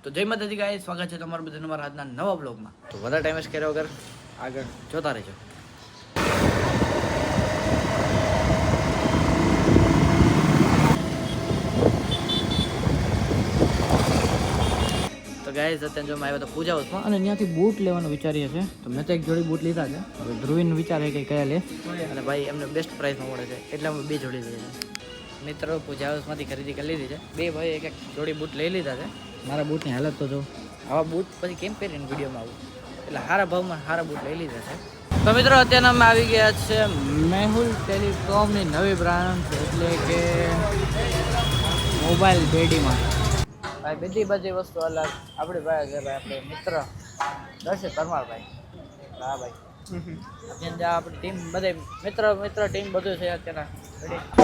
તો જય માતાજી ગાઈસ, સ્વાગત છે તમારું બધાનું મારા આજના નવા બ્લોગમાં. તો વધારે ટાઈમ વેસ્ટ કર્યા વગર આગળ જોતા રહેજો. તો ગાઈસ અત્યારે જો આવ્યા તો પૂજા હાઉસમાં અને ત્યાંથી બૂટ લેવાનું વિચારીએ છીએ. તો મેં તો એક જોડી બૂટ લીધા છે. હવે ધ્રુવીન વિચારે કે કયા લે, અને ભાઈ એમને બેસ્ટ પ્રાઇસમાં મળે છે એટલે અમે બે જોડી લઈએ છીએ. મિત્રો પૂજા હાઉસમાંથી ખરીદી કરી લીધી છે. બે ભાઈ એક જોડી બૂટ લઈ લીધા છે. મારા બૂટની હાલત તો જો, આવા બૂટ પછી કેમ પહેરીને વિડીયોમાં આવું, એટલે સારા ભાવમાં સારા બૂટ લઈ લીધા છે. તો મિત્રો અત્યારે અમે આવી ગયા છે મેહુલ ટેલિકોમની નવી બ્રાન્ચ, એટલે કે મોબાઈલ બેડીમાં. ભાઈ બધી વસ્તુ અલગ. આપણી ભાઈ છે ભાઈ આપણે મિત્ર દર્શિત પરમારભાઈ. હા ભાઈ, અત્યારે આપણી ટીમ બધે મિત્ર ટીમ બધું છે અત્યારના.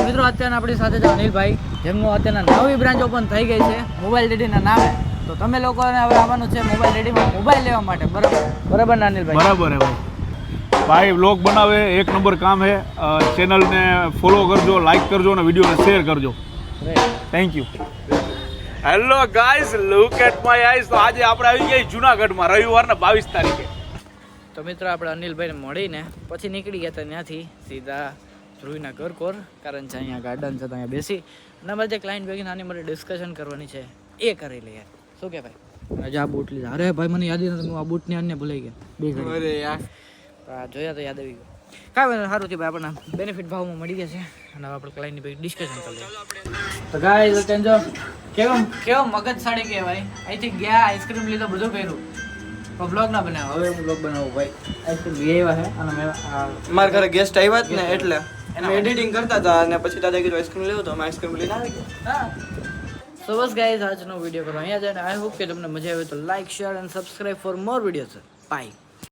મિત્રો અત્યારે આપણી સાથે છે અનિલભાઈ, જેમનું અત્યારના નવી બ્રાન્ચ ઓપન થઈ ગઈ છે મોબાઈલ ડેડીના નામે. તો તમે લોકોને હવે આવવાનું છે મોબાઈલ ડેડીમાં મોબાઈલ લેવા માટે, બરાબર ને અનિલભાઈ? બરાબર હે ભાઈ વ્લોગ બનાવે એક નંબર કામ હે. ચેનલને ફોલો કરજો, લાઈક કરજો અને વિડીયોને શેર કરજો. Thank you. Hello guys, look at my eyes. તો આજે આપણે આવી ગયા જુનાગઢમાં રવિવારના 22 તારીખે. તો મિત્રો આપણે અનિલભાઈને મળીને પછી નીકળી ગયા હતા ત્યાંથી સીધા ધ્રુવીના ઘર કોર, કારણ છે અહીંયા ગાર્ડન છે તો અહીંયા બેસી અને અમારે જે ક્લાયન્ટ ભેગી નાની મોટી ડિસ્કશન કરવાની છે એ કરી લઈએ. શું કે ભાઈ? આજે આ બૂટ લીધા. અરે ભાઈ મને યાદ નથી, હું આ બૂટની અન્ય ભૂલાઈ ગયા બે ઘડી. અરે યાર જોયા તો યાદ આવી ગયું. કાંઈ સારું થયું ભાઈ, આપણને બેનિફિટ ભાવમાં મળી ગયા છે અને આપણે ક્લાયન્ટની ભેગી ડિસ્કશન કરી લઈએ. તો ગાઈસ અત્યારે જો કેવો મગજ સાડી કહેવાય. અહીંથી ગયા, આઈસ્ક્રીમ લીધો, બધું કર્યું, પણ બ્લોગ ના બનાવ્યો. હવે હું બ્લોગ બનાવું ભાઈ. આઈસ્ક્રીમ લઈ આવ્યા છે અને મેં મારા ઘરે ગેસ્ટ આવ્યા જ ને એટલે અમે એડિટિંગ કરતા હતા અને પછી દાદા કીધું આઈસ્ક્રીમ લેવું તો અમે આઈસ્ક્રીમ લઈને આવી ગયા. સો બસ ગાઈઝ આજનો વિડીયો કરો અહીંયા જાય. આઈ હોપ કે તમને મજા આવે તો like, share and subscribe for more videos. By.